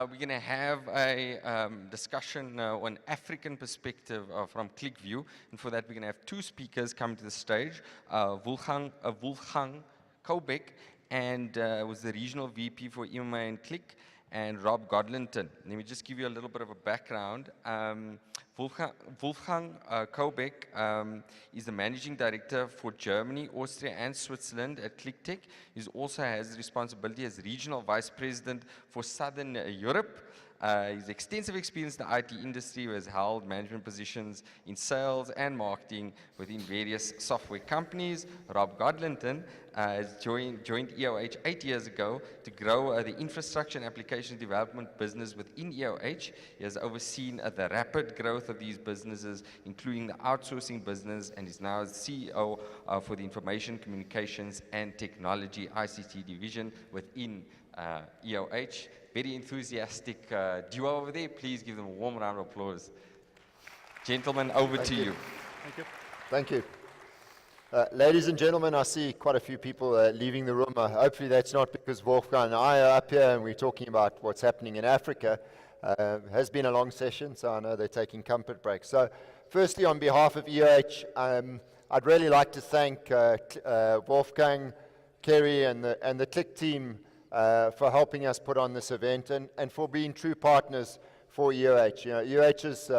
We're going to have a discussion on African perspective from Qlik view, and for that we're going to have two speakers come to the stage, Wolfgang Kobek, and was the regional VP for EMEA and Qlik, and Rob Godlinton. Let me just give you a little bit of a background. Wolfgang Kobek is the Managing Director for Germany, Austria and Switzerland at Qlik. He also has responsibility as Regional Vice President for Southern Europe. His extensive experience in the IT industry, has held management positions in sales and marketing within various software companies. Rob Godlinton has joined EOH 8 years ago to grow the infrastructure and application development business within EOH. He has overseen the rapid growth of these businesses, including the outsourcing business, and is now the CEO for the Information Communications and Technology ICT division within EOH. Very enthusiastic duo over there. Please give them a warm round of applause. Gentlemen, over to you. Thank you. Thank you. Ladies and gentlemen, I see quite a few people leaving the room. Hopefully that's not because Wolfgang and I are up here and we're talking about what's happening in Africa. Has been a long session, so I know they're taking comfort breaks. So firstly, on behalf of EOH, I'd really like to thank Wolfgang, Kerry and the Qlik team for helping us put on this event and for being true partners for EOH. You know, EOH is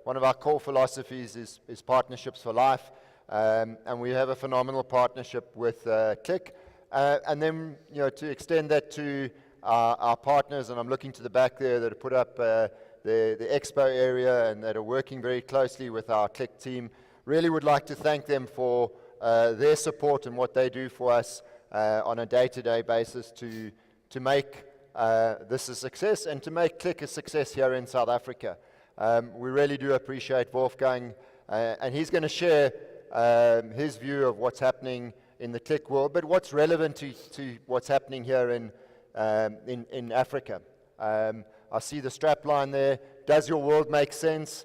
one of our core philosophies is partnerships for life, and we have a phenomenal partnership with Qlik. And then, you know, to extend that to our partners, and I'm looking to the back there that have put up the expo area and that are working very closely with our Qlik team. Really would like to thank them for their support and what they do for us on a day-to-day basis to make this a success and to make Qlik a success here in South Africa. We really do appreciate Wolfgang, and he's going to share his view of what's happening in the Qlik world, but what's relevant to what's happening here in Africa. I see the strap line there. Does your world make sense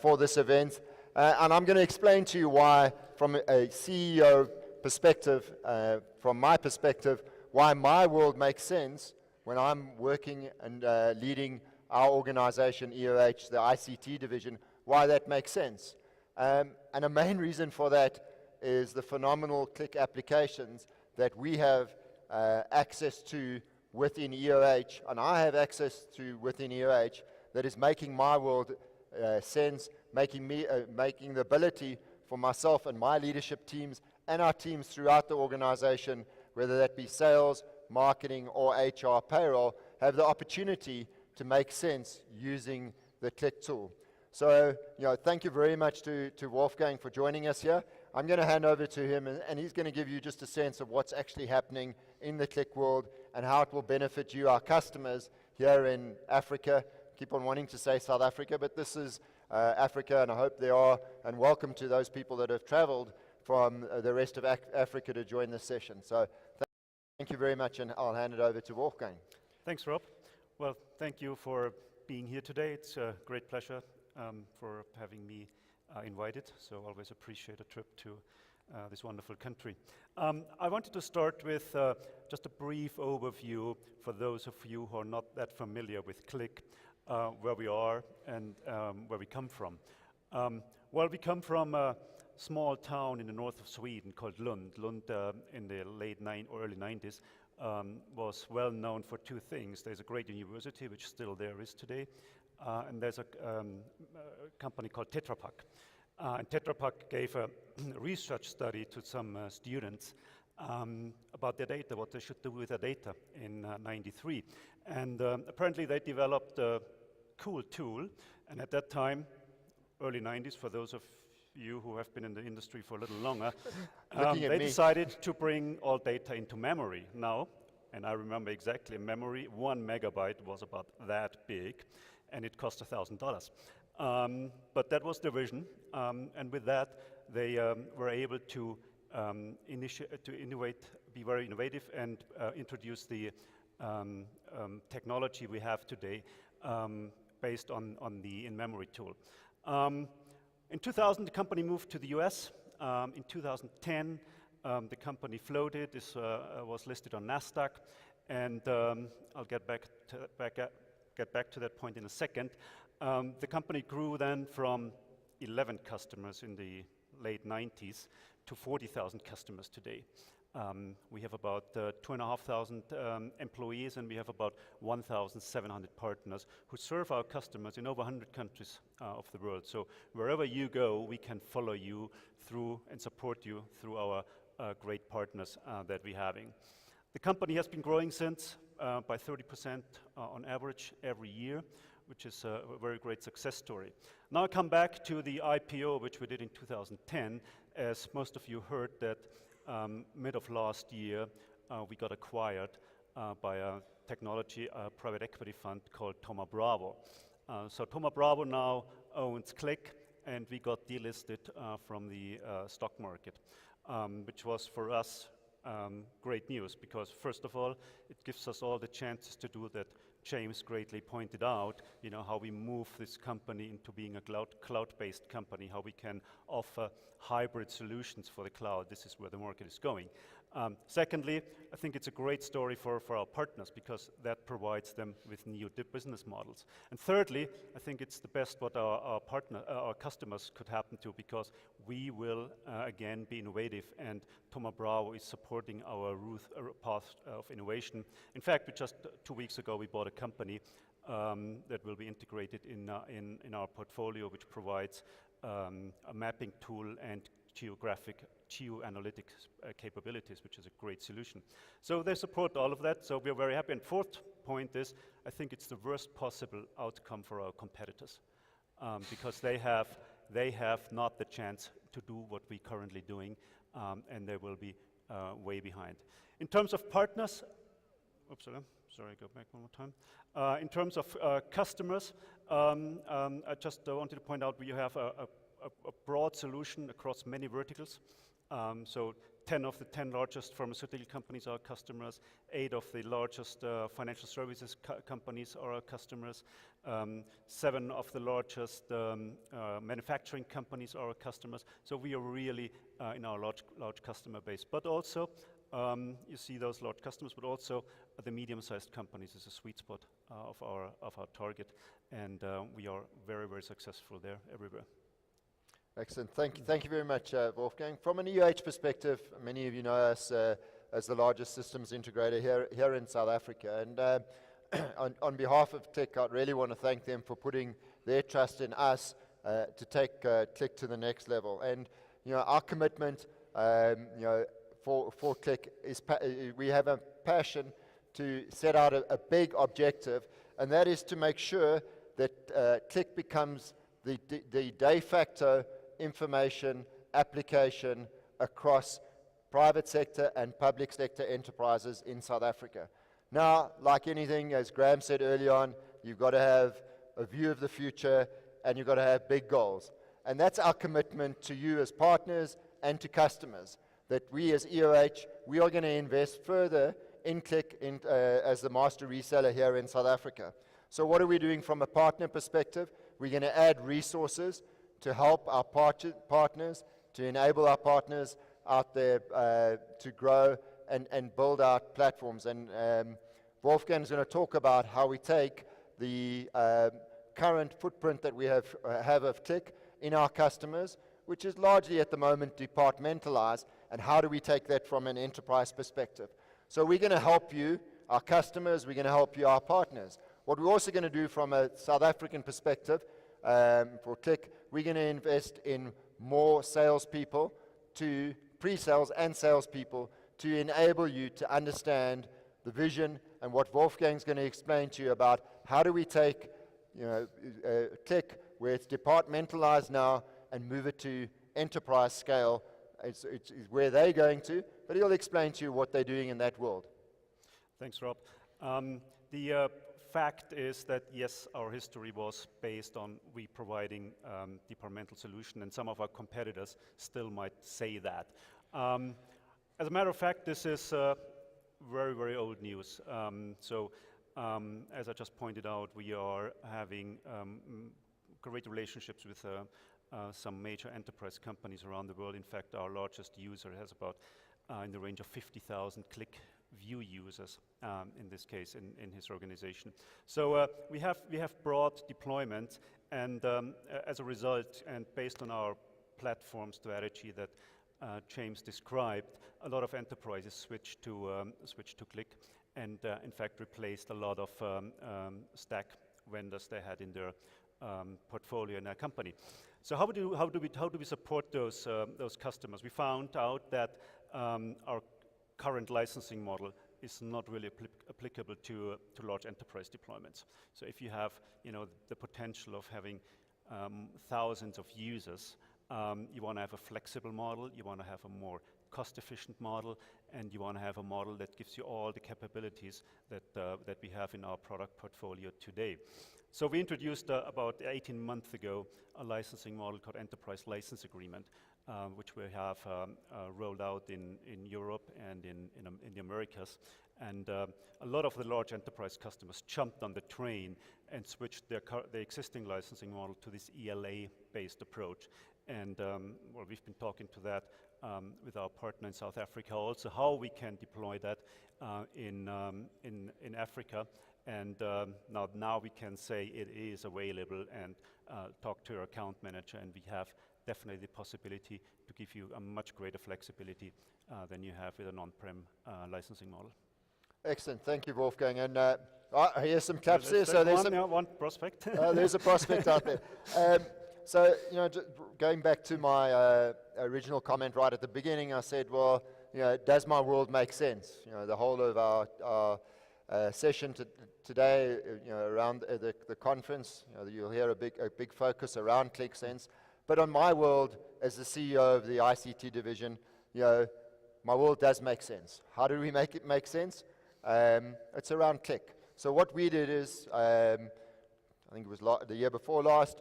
for this event? And I'm going to explain to you why, from a CEO perspective, from my perspective, why my world makes sense when I'm working and leading our organization, EOH, the ICT division, why that makes sense. And a main reason for that is the phenomenal Qlik applications that we have access to within EOH, and I have access to within EOH, that is making my world sense, making the ability for myself and my leadership teams and our teams throughout the organization, whether that be sales, marketing, or HR payroll, have the opportunity to make sense using the Qlik tool. So, you know, thank you very much to Wolfgang for joining us here. I'm going to hand over to him, and he's going to give you just a sense of what's actually happening in the Qlik world and how it will benefit you, our customers, here in Africa. Keep on wanting to say South Africa, but this is Africa, and I hope they are, and welcome to those people that have traveled from the rest of Africa to join this session. So thank you very much, and I'll hand it over to Wolfgang. Thanks, Rob. Well, thank you for being here today. It's a great pleasure for having me invited, so always appreciate a trip to this wonderful country. I wanted to start with just a brief overview for those of you who are not that familiar with Qlik, where we are and where we come from. Well, we come from a small town in the north of Sweden called Lund. Lund in the early 90s was well known for two things. There's a great university, which still there is today, and there's a company called Tetra Pak. And Tetra Pak gave a research study to some students about their data, what they should do with their data in '93. And apparently they developed a cool tool, and at that time, early 90s, for those of you who have been in the industry for a little longer, they decided to bring all data into memory now. And I remember exactly, memory, 1 megabyte was about that big, and it cost $1,000. But that was the vision, and with that, they were able to innovate, be very innovative, and introduce the technology we have today based on the in-memory tool. In 2000, the company moved to the US. In 2010, the company floated. This was listed on NASDAQ, and I'll get back get back to that point in a second. The company grew then from 11 customers in the late 90s to 40,000 customers today. We have about 2,500 employees, and we have about 1,700 partners who serve our customers in over 100 countries of the world. So wherever you go, we can follow you through and support you through our great partners that we're having. The company has been growing since by 30% on average every year, which is a very great success story. Now I come back to the IPO, which we did in 2010. As most of you heard that mid of last year, we got acquired by a technology private equity fund called Thoma Bravo. So Thoma Bravo now owns Qlik, and we got delisted from the stock market, which was for us great news, because first of all, it gives us all the chances to do that James greatly pointed out, you know, how we move this company into being a cloud-based company, how we can offer hybrid solutions for the cloud. This is where the market is going. Secondly, I think it's a great story for our partners, because that provides them with new business models. And thirdly, I think it's the best what our customers could happen to, because we will again be innovative, and Thoma Bravo is supporting our path of innovation. In fact, just 2 weeks ago, we bought a company that will be integrated in our portfolio, which provides a mapping tool and geo-analytics capabilities, which is a great solution. So they support all of that, so we're very happy. And fourth point is, I think it's the worst possible outcome for our competitors, because they have not the chance to do what we're currently doing, and they will be way behind. In terms of partners, sorry, go back one more time. In terms of customers, I just wanted to point out we have a broad solution across many verticals. So 10 of the 10 largest pharmaceutical companies are our customers, 8 of the largest financial services companies are our customers, 7 of the largest manufacturing companies are our customers. So we are really in our large customer base. But also, you see those large customers, but also the medium-sized companies is a sweet spot of our target, and we are very, very successful there everywhere. Excellent. Thank you very much, Wolfgang. From an EOH perspective, many of you know us as the largest systems integrator here in South Africa. And on behalf of Qlik, I really want to thank them for putting their trust in us to take Qlik to the next level. And our commitment, for Qlik is we have a passion to set out a big objective, and that is to make sure that Qlik becomes the de facto information application across private sector and public sector enterprises in South Africa. Now, like anything, as Graham said early on, you've got to have a view of the future, and you've got to have big goals. And that's our commitment to you as partners and to customers, that we as EOH, we are going to invest further in Qlik as the master reseller here in South Africa. So what are we doing from a partner perspective? We're going to add resources to help our partners, to enable our partners out there to grow and build out platforms. And Wolfgang is going to talk about how we take the current footprint that we have of Qlik in our customers, which is largely at the moment departmentalized, and how do we take that from an enterprise perspective. So we're going to help you, our customers, we're going to help you, our partners. What we're also going to do from a South African perspective, for Qlik, we're going to invest in more salespeople, to pre-sales and salespeople, to enable you to understand the vision and what Wolfgang's going to explain to you about how do we take Qlik, where it's departmentalized now, and move it to enterprise scale. It's where they're going to, but he'll explain to you what they're doing in that world. Thanks, Rob. The fact is that, yes, our history was based on we providing departmental solution, and some of our competitors still might say that. As a matter of fact, this is very, very old news. As I just pointed out, we are having great relationships with some major enterprise companies around the world. In fact, our largest user has about in the range of 50,000 Qlik view users, in this case, in his organization. So we have broad deployment, and as a result, and based on our platform strategy that James described, a lot of enterprises switched to Qlik, and in fact replaced a lot of stack vendors they had in their portfolio in their company. So how do we support those customers? We found out that our current licensing model is not really applicable to large enterprise deployments. So if you have the potential of having thousands of users, you want to have a flexible model, you want to have a more cost-efficient model, and you want to have a model that gives you all the capabilities that we have in our product portfolio today. So we introduced about 18 months ago a licensing model called Enterprise License Agreement, which we have rolled out in Europe and in the Americas. And a lot of the large enterprise customers jumped on the train and switched their existing licensing model to this ELA-based approach. And well, we've been talking to that with our partner in South Africa also, how we can deploy that in Africa. And now we can say it is available and talk to our account manager, and we have definitely the possibility to give you a much greater flexibility than you have with an on-prem licensing model. Excellent, thank you, Wolfgang. And here's some claps there. So there's one prospect. There's a prospect out there. So, going back to my original comment right at the beginning, I said, well, does my world make sense? The whole of our session today, around the conference, you'll hear a big focus around Qlik Sense. But on my world, as the CEO of the ICT division, my world does make sense. How do we make it make sense? It's around Qlik. So what we did is, I think it was the year before last,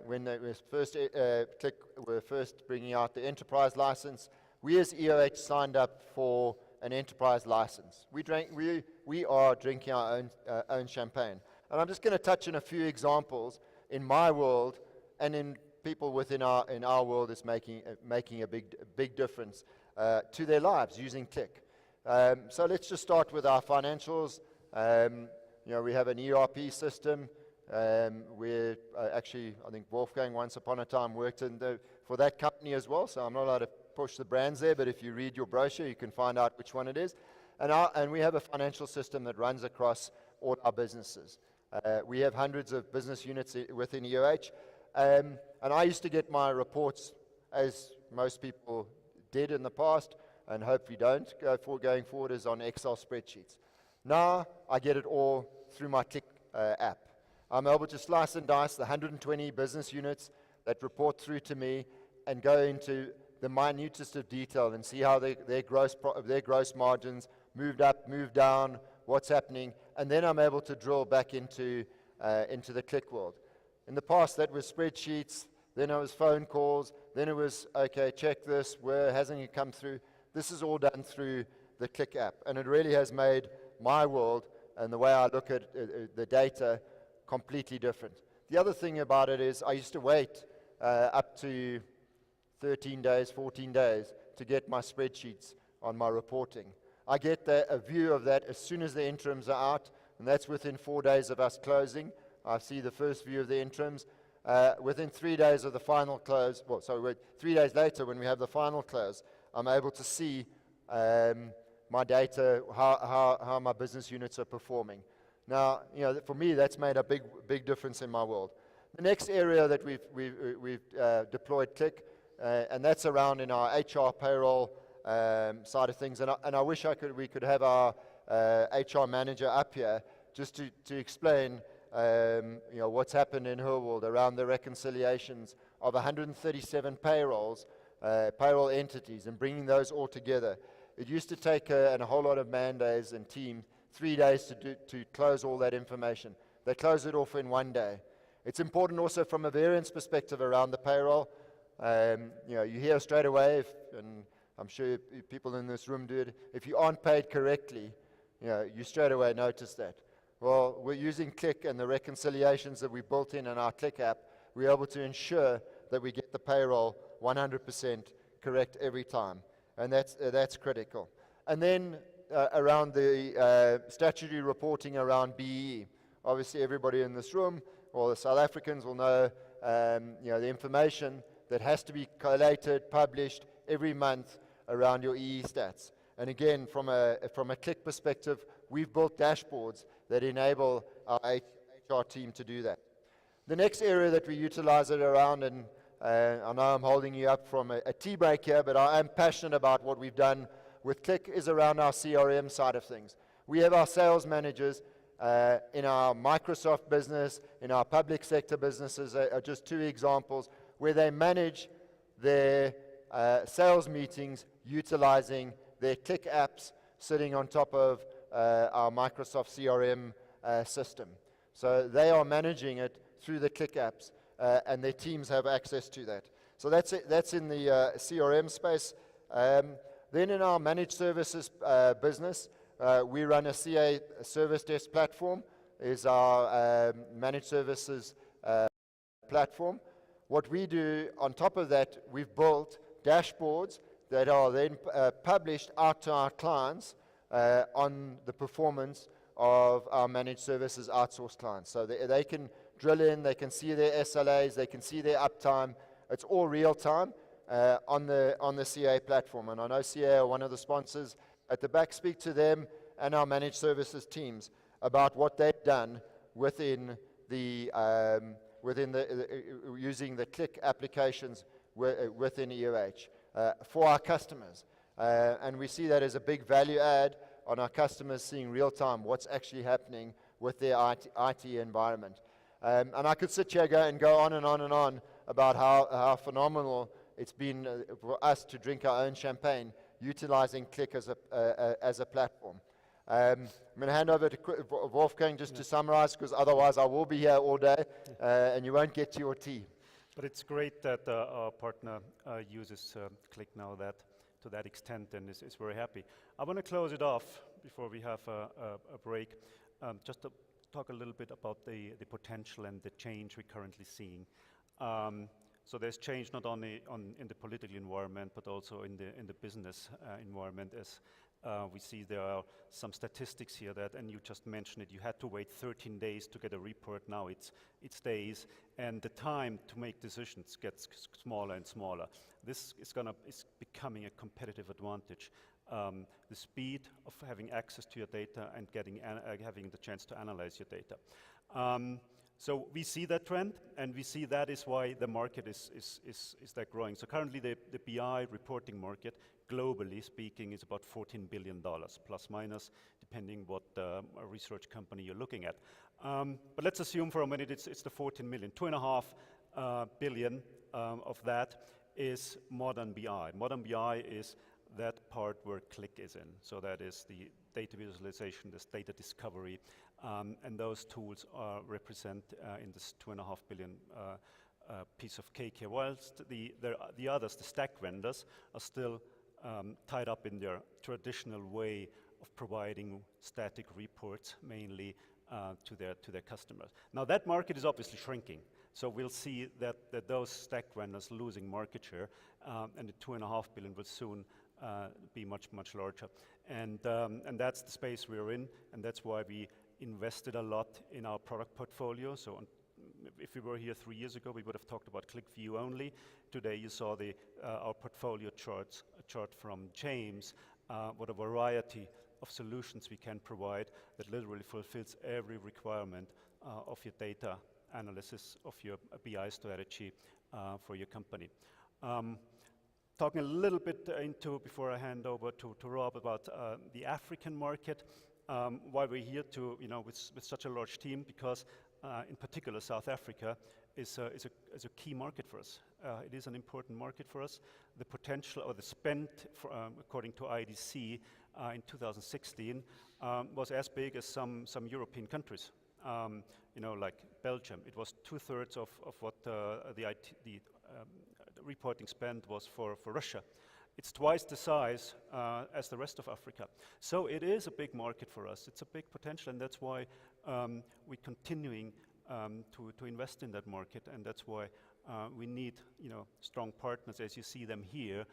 when it was first Qlik were first bringing out the enterprise license, we as EOH signed up for an enterprise license. We are drinking our own champagne. And I'm just going to touch on a few examples in my world and in people within our world is making a big difference to their lives using Qlik. So let's just start with our financials. We have an ERP system. Where actually, I think Wolfgang once upon a time worked for that company as well, so I'm not allowed to push the brands there, but if you read your brochure, you can find out which one it is. And we have a financial system that runs across all our businesses. We have hundreds of business units within EOH, and I used to get my reports, as most people did in the past, and hopefully don't going forward, is on Excel spreadsheets. Now, I get it all through my Qlik app. I'm able to slice and dice the 120 business units that report through to me and go into the minutest of detail and see how their gross margins moved up, moved down, what's happening, and then I'm able to drill back into the Qlik world. In the past, that was spreadsheets, then it was phone calls, then it was, okay, check this, where hasn't it come through? This is all done through the Qlik app, and it really has made my world and the way I look at the data completely different. The other thing about it is I used to wait up to 13 days, 14 days to get my spreadsheets on my reporting. I get a view of that as soon as the interims are out, and that's within 4 days of us closing. I see the first view of the interims. Within 3 days of the final close, 3 days later when we have the final close, I'm able to see my data, how my business units are performing. Now, for me, that's made a big difference in my world. The next area that we've deployed Qlik, and that's around in our HR payroll side of things. And I wish we could have our HR manager up here just to explain what's happened in her world around the reconciliations of 137 payroll entities, and bringing those all together. It used to take a whole lot of man days and teams 3 days to close all that information. They close it off in 1 day. It's important also from a variance perspective around the payroll. You hear straight away, and I'm sure people in this room do it, if you aren't paid correctly, you straight away notice that. Well, we're using Qlik and the reconciliations that we built in our Qlik app, we're able to ensure that we get the payroll 100% correct every time. And that's critical. And then around the statutory reporting around BEE. Obviously, everybody in this room, or the South Africans, will know, the information that has to be collated, published every month around your EE stats. And again, from a Qlik perspective, we've built dashboards that enable our HR team to do that. The next area that we utilize it around, and I know I'm holding you up from a tea break here, but I am passionate about what we've done with Qlik, is around our CRM side of things. We have our sales managers in our Microsoft business, in our public sector businesses, are just two examples where they manage their sales meetings utilizing their Qlik apps sitting on top of our Microsoft CRM system. So they are managing it through the Qlik apps, and their teams have access to that. So that's it. That's in the CRM space. Then in our managed services business, we run a CA service desk platform, is our managed services platform. What we do on top of that, we've built dashboards that are then published out to our clients on the performance of our managed services outsourced clients. So they can drill in, they can see their SLAs, they can see their uptime. It's all real time on the CA platform. And I know CA are one of the sponsors at the back. Speak to them and our managed services teams about what they've done within the using the Qlik applications within EOH for our customers. And we see that as a big value add on our customers seeing real time what's actually happening with their IT environment. And I could sit here and go on and on and on about how phenomenal it's been for us to drink our own champagne utilizing Qlik as a platform. I'm going to hand over to Wolfgang just to summarize, because otherwise I will be here all day and you won't get to your tea. But it's great that our partner uses Qlik now to that extent, and is very happy. I want to close it off before we have a break, just to talk a little bit about the potential and the change we're currently seeing. So there's change not only in the political environment, but also in the business environment, as we see there are some statistics here that, and you just mentioned it, you had to wait 13 days to get a report. Now it's days, and the time to make decisions gets smaller and smaller. This is becoming a competitive advantage. The speed of having access to your data and having the chance to analyze your data. So we see that trend, and we see that is why the market is that growing. So currently the BI reporting market, globally speaking, is about $14 billion, plus minus, depending what research company you're looking at. But let's assume for a minute it's the 14 million. 2.5 billion of that is modern BI. Modern BI is that part where Qlik is in. So that is the data visualization, this data discovery, and those tools represent in this 2.5 billion piece of cake here. Whilst the others, the stack vendors, are still tied up in their traditional way of providing static reports, mainly to their customers. Now that market is obviously shrinking. So we'll see that those stack vendors losing market share, and the 2.5 billion will soon be much larger. And that's the space we're in, and that's why we invested a lot in our product portfolio. So if we were here 3 years ago, we would have talked about Qlik View only. Today you saw our portfolio chart from James, what a variety of solutions we can provide that literally fulfills every requirement of your data analysis, of your BI strategy for your company. Talking a little bit before I hand over to Rob, about the African market, why we're here with such a large team, because in particular South Africa is a key market for us. It is an important market for us. The potential, or the spend, according to IDC, in 2016 was as big as some European countries, like Belgium. It was 2/3 of what the reporting spend was for Russia. It's twice the size as the rest of Africa. So it is a big market for us. It's a big potential, and that's why we're continuing to invest in that market, and that's why we need strong partners, as you see them here,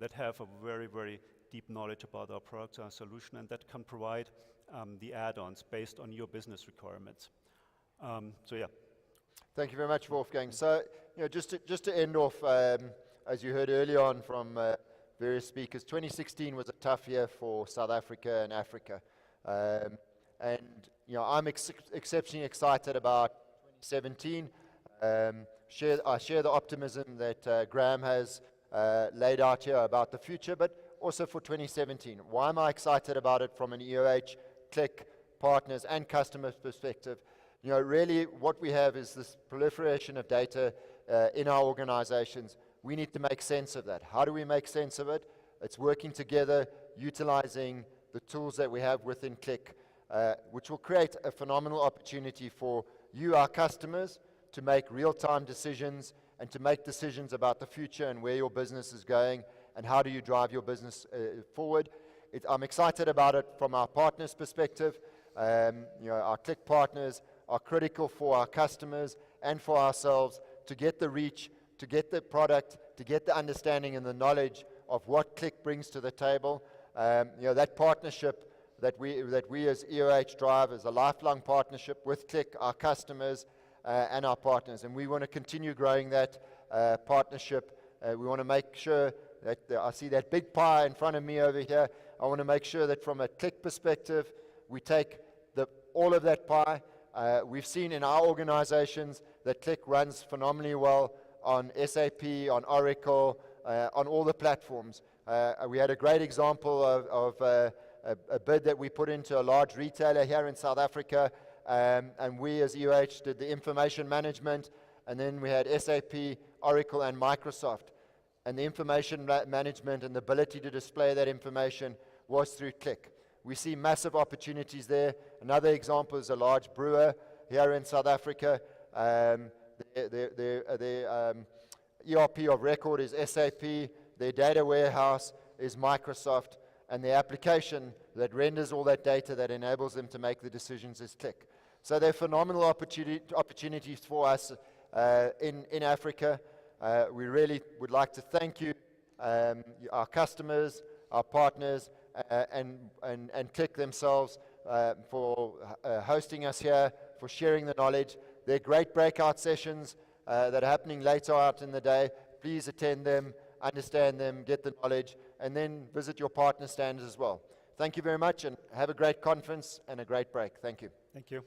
that have a very, very deep knowledge about our products, our solution, and that can provide the add-ons based on your business requirements. So yeah. Thank you very much, Wolfgang. So, just to end off, as you heard earlier on from various speakers, 2016 was a tough year for South Africa and Africa. And I'm exceptionally excited about 2017. I share the optimism that Graham has laid out here about the future, but also for 2017. Why am I excited about it from an EOH, Qlik, partners, and customers perspective? Really what we have is this proliferation of data in our organizations. We need to make sense of that. How do we make sense of it? It's working together, utilizing the tools that we have within Qlik, which will create a phenomenal opportunity for you, our customers, to make real-time decisions and to make decisions about the future and where your business is going and how do you drive your business forward. I'm excited about it from our partners' perspective. Our Qlik partners are critical for our customers and for ourselves to get the reach, to get the product, to get the understanding and the knowledge of what Qlik brings to the table. That partnership that we as EOH drive is a lifelong partnership with Qlik, our customers, and our partners. And we want to continue growing that partnership. We want to make sure that I see that big pie in front of me over here. I want to make sure that from a Qlik perspective, we take all of that pie. We've seen in our organizations that Qlik runs phenomenally well on SAP, on Oracle, on all the platforms. We had a great example of a bid that we put into a large retailer here in South Africa, and we as EOH did the information management, and then we had SAP, Oracle, and Microsoft. And the information management and the ability to display that information was through Qlik. We see massive opportunities there. Another example is a large brewer here in South Africa. Their ERP of record is SAP, their data warehouse is Microsoft, and the application that renders all that data that enables them to make the decisions is Qlik. So there are phenomenal opportunities for us in Africa. We really would like to thank you, our customers, our partners, and Qlik themselves for hosting us here, for sharing the knowledge. There are great breakout sessions that are happening later out in the day. Please attend them, understand them, get the knowledge, and then visit your partner stands as well. Thank you very much, and have a great conference and a great break. Thank you. Thank you.